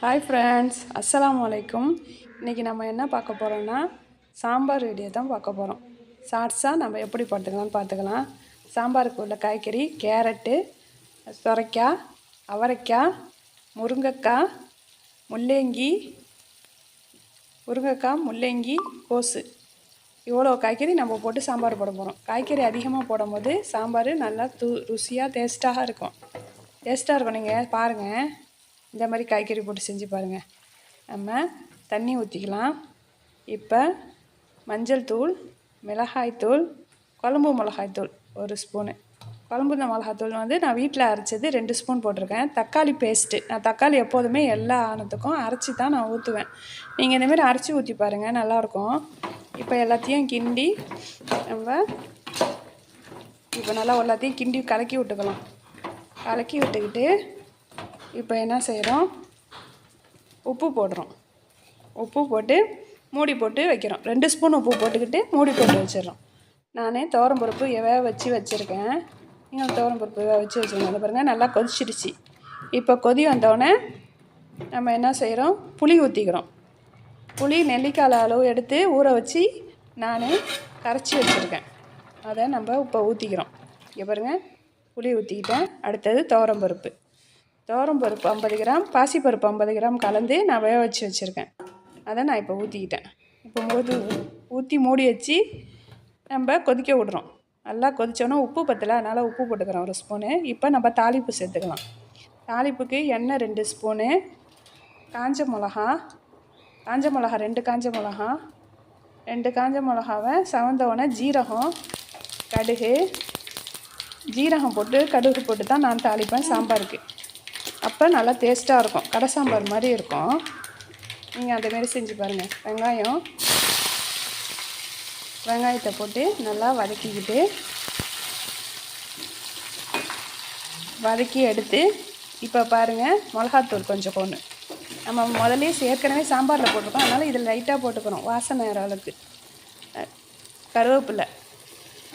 Hi friends, அஸ்ஸலாமு அலைக்கும். இன்றைக்கி நம்ம என்ன பார்க்க போகிறோன்னா சாம்பார் வீடியோ தான் பார்க்க போகிறோம். ஷார்ட்ஸாக நம்ம எப்படி பார்த்துக்கலாம்னு பார்த்துக்கலாம். சாம்பாருக்கு உள்ள காய்கறி கேரட்டு, சொரைக்காய், அவரைக்காய், முருங்கைக்காய், முள்ளங்கி, கோஸு, இவ்வளோ காய்கறி நம்ம போட்டு சாம்பார் போட போகிறோம். காய்கறி அதிகமாக போடும்போது சாம்பார் நல்லா ருசியாக டேஸ்ட்டாக இருக்கும். நீங்கள் பாருங்கள், இந்த மாதிரி காய்கறி போட்டு செஞ்சு பாருங்கள். நம்ம தண்ணி ஊற்றிக்கலாம். இப்போ மஞ்சள் தூள், மிளகாய்த்தூள், குழம்பு மிளகாய்த்தூள் 1 ஸ்பூனு. குழம்பு மிளகாய்த்தூள் நான் வீட்டில் அரைச்சது 2 ஸ்பூன் போட்டிருக்கேன். தக்காளி பேஸ்ட்டு, நான் தக்காளி எப்போதுமே எல்லா ஆனத்துக்கும் அரைச்சி தான் நான் ஊற்றுவேன். நீங்கள் இந்தமாரி அரைச்சி ஊற்றி பாருங்கள், நல்லாயிருக்கும். இப்போ எல்லாத்தையும் கிண்டி நல்லா எல்லாத்தையும் கிண்டி கலக்கி விட்டுக்கலாம். கலக்கி விட்டுக்கிட்டு இப்போ என்ன செய்கிறோம், உப்பு போடுறோம். உப்பு போட்டு மூடி போட்டு வைக்கிறோம். 2 ஸ்பூன் உப்பு போட்டுக்கிட்டு மூடி போட்டு வச்சிடறோம். நான் துவரம்பருப்பு வேக வச்சுருக்கேன். நீங்கள் துவரம்பருப்பு வேக வச்சுருக்கேன். அதை பாருங்கள், நல்லா கொதிச்சிடுச்சு. இப்போ கொதி வந்தோடனே நம்ம என்ன செய்கிறோம், புளி ஊற்றிக்கிறோம். புளி நெல்லிக்காய் அளவு எடுத்து ஊற வச்சு நான் கரைச்சி வச்சுருக்கேன். அதை நம்ம இப்போ ஊற்றிக்கிறோம். இங்கே பாருங்கள், புளி ஊற்றிக்கிட்டேன். அடுத்தது துவரம்பருப்பு 50 கிராம், பாசிப்பருப்பு 50 கிராம் கலந்து நான் வேக வச்சுருக்கேன். அதை நான் இப்போ ஊற்றிக்கிட்டேன். இப்போ ஊற்றி மூடி வச்சு நம்ம கொதிக்க விடுறோம். நல்லா கொதித்தோன்னே உப்பு பத்தலை, அதனால் உப்பு போட்டுக்கிறோம் 1 ஸ்பூனு. இப்போ நம்ம தாளிப்பு சேர்த்துக்கலாம். தாளிப்புக்கு எண்ணெய் 2 ஸ்பூனு, காஞ்ச மிளகா 2 காஞ்ச மிளகா, 2 காஞ்ச மிளகாவை சவந்தோடனே ஜீரகம், கடுகு, ஜீரகம் போட்டு கடுகு போட்டு தான் நான் தாளிப்பேன் சாம்பாருக்கு. அப்போ நல்லா டேஸ்ட்டாக இருக்கும், கடை சாம்பார் மாதிரி இருக்கும். நீங்கள் அதேமாரி செஞ்சு பாருங்கள். வெங்காயத்தை போட்டு நல்லா வதக்கி எடுத்து இப்போ பாருங்கள், மிளகாத்தூள் கொஞ்சம் கொண்டு நம்ம முதல்ல ஏற்கனவே சாம்பாரில் போட்டிருக்கோம், அதனால் இதில் லைட்டாக போட்டுக்கணும் வாசனை வர அளவுக்கு. கருவேப்பிலை,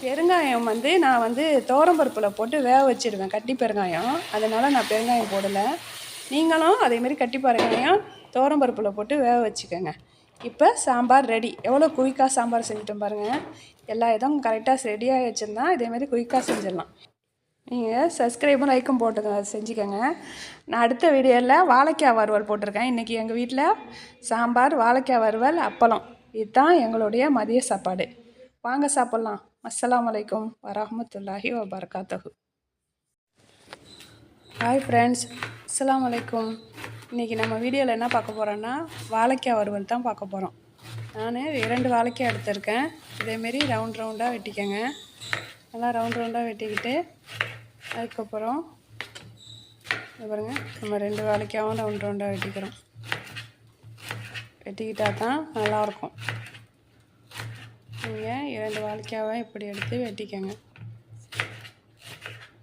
பெருங்காயம் நான் துவரம்பருப்பில் போட்டு வேக வச்சுடுவேன், கட்டி பெருங்காயம். அதனால் நான் பெருங்காயம் போடலை. நீங்களும் அதேமாரி கட்டி பெருங்காயம் துவரம்பருப்பில் போட்டு வேக வச்சுக்கோங்க. இப்போ சாம்பார் ரெடி. எவ்வளோ குயிக்காக சாம்பார் செஞ்சுட்டோம் பாருங்கள். எல்லா இதுவும் கரெக்டாக ரெடியாக வச்சுருந்தா இதேமாரி குயிக்காக செஞ்சிடலாம். நீங்கள் சப்ஸ்கிரைபும் லைக்கும் செஞ்சுக்கோங்க. நான் அடுத்த வீடியோவில் வாழைக்காய் வறுவல் போட்டிருக்கேன். இன்றைக்கி எங்கள் வீட்டில் சாம்பார், வாழைக்காய் வறுவல், அப்பளம். இதுதான் எங்களுடைய மதிய சாப்பாடு. வாங்க சாப்பிட்லாம். அஸ்ஸலாமு அலைக்கும் வரஹ்மத்துல்லாஹி வபரகாத்துஹு. ஹாய் ஃப்ரெண்ட்ஸ், அஸ்ஸலாமு அலைக்கும். இன்றைக்கி நம்ம வீடியோவில் என்ன பார்க்க போகிறோன்னா வாழைக்காய் வறுவல் தான் பார்க்க போகிறோம். நான் 2 வாழைக்காய் எடுத்திருக்கேன். இதேமாரி ரவுண்டாக வெட்டிக்கங்க. நல்லா ரவுண்டாக வெட்டிக்கிட்டு அதுக்கப்புறம் பாருங்கள், நம்ம 2 வாழைக்காயும் ரவுண்டாக வெட்டிக்கிட்டால் தான் நல்லாயிருக்கும். நீங்கள் 2 வாழைக்காவை இப்படி எடுத்து வெட்டிக்கங்க.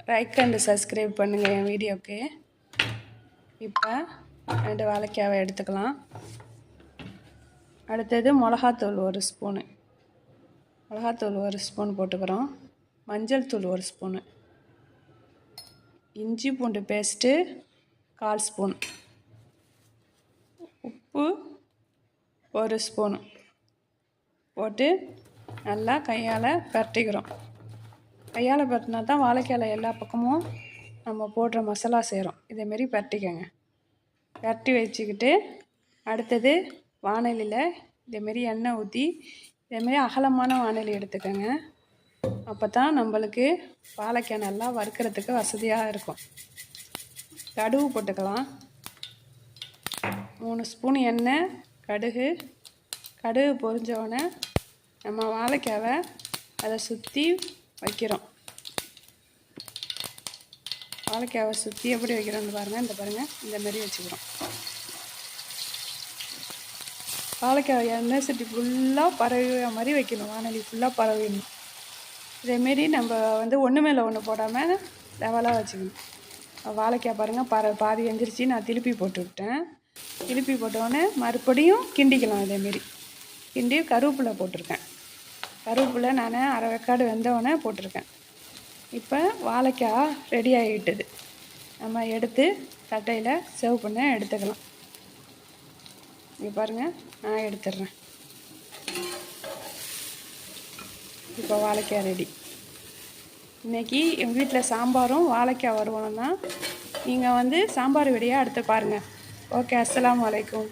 லைக் அண்ட் சப்ஸ்கிரைப் பண்ணுங்கள் என் வீடியோவுக்கு. இப்போ 2 வாழைக்காவை எடுத்துக்கலாம். அடுத்தது மிளகாத்தூள் 1 ஸ்பூனு, மிளகாத்தூள் 1 ஸ்பூன் போட்டுக்கிறோம். மஞ்சள் தூள் 1 ஸ்பூனு, இஞ்சி பூண்டு பேஸ்ட்டு 1/4 ஸ்பூன், உப்பு 1 ஸ்பூனு போட்டு நல்லா கையால் பரட்டிக்கிறோம். கையால் பரட்டினா தான் வாழைக்காயில் எல்லா பக்கமும் நம்ம போடுற மசாலா சேரும். இதேமாரி பரட்டிக்கங்க. பரட்டி வச்சுக்கிட்டு அடுத்தது வாணலியில் இதேமாரி எண்ணெய் ஊற்றி இதேமாரி அகலமான வாணலி எடுத்துக்கோங்க. அப்போ தான் நம்மளுக்கு வாழைக்காய் நல்லா வறுக்கிறதுக்கு வசதியாக இருக்கும். கடுகு போட்டுக்கலாம். 3 ஸ்பூன் எண்ணெய், கடுகு பொரிஞ்சோடனே நம்ம வாழைக்காவை அதை சுற்றி வைக்கிறோம். வாழைக்காவை சுற்றி எப்படி வைக்கிறோன்னு பாருங்கள். இந்தமாரி வச்சுக்கிறோம். வாழைக்காய் எண்ணெய் சட்டி ஃபுல்லாக பரவிற மாதிரி வைக்கணும். வானொலி ஃபுல்லாக பரவிடணும். இதேமாரி நம்ம ஒன்று மேலே ஒன்று போடாமல் லெவலாக வச்சுக்கணும். வாழைக்காய் பாருங்கள், பாதி வெந்துருச்சு. நான் திருப்பி போட்டு விட்டேன். திருப்பி போட்டோடனே மறுபடியும் கிண்டிக்கலாம். இதேமாரி கிண்டி கருவேப்பிலை போட்டிருக்கேன். கருவேப்பிலை நான் அரை வெக்காடு வெந்தோடனே போட்டிருக்கேன். இப்போ வாழைக்காய் ரெடி ஆகிட்டுது. நம்ம எடுத்து தட்டையில் சர்வ் பண்ண எடுத்துக்கலாம். இங்கே பாருங்கள், நான் எடுத்துடுறேன். இப்போ வாழைக்காய் ரெடி. இன்றைக்கி எங்கள் வீட்டில் சாம்பாரும் வாழைக்காய் வறுவலும் தான். நீங்கள் சாம்பார் வீடியோ அடுத்து பாருங்கள். ஓகே, அஸ்ஸலாமு அலைக்கும்.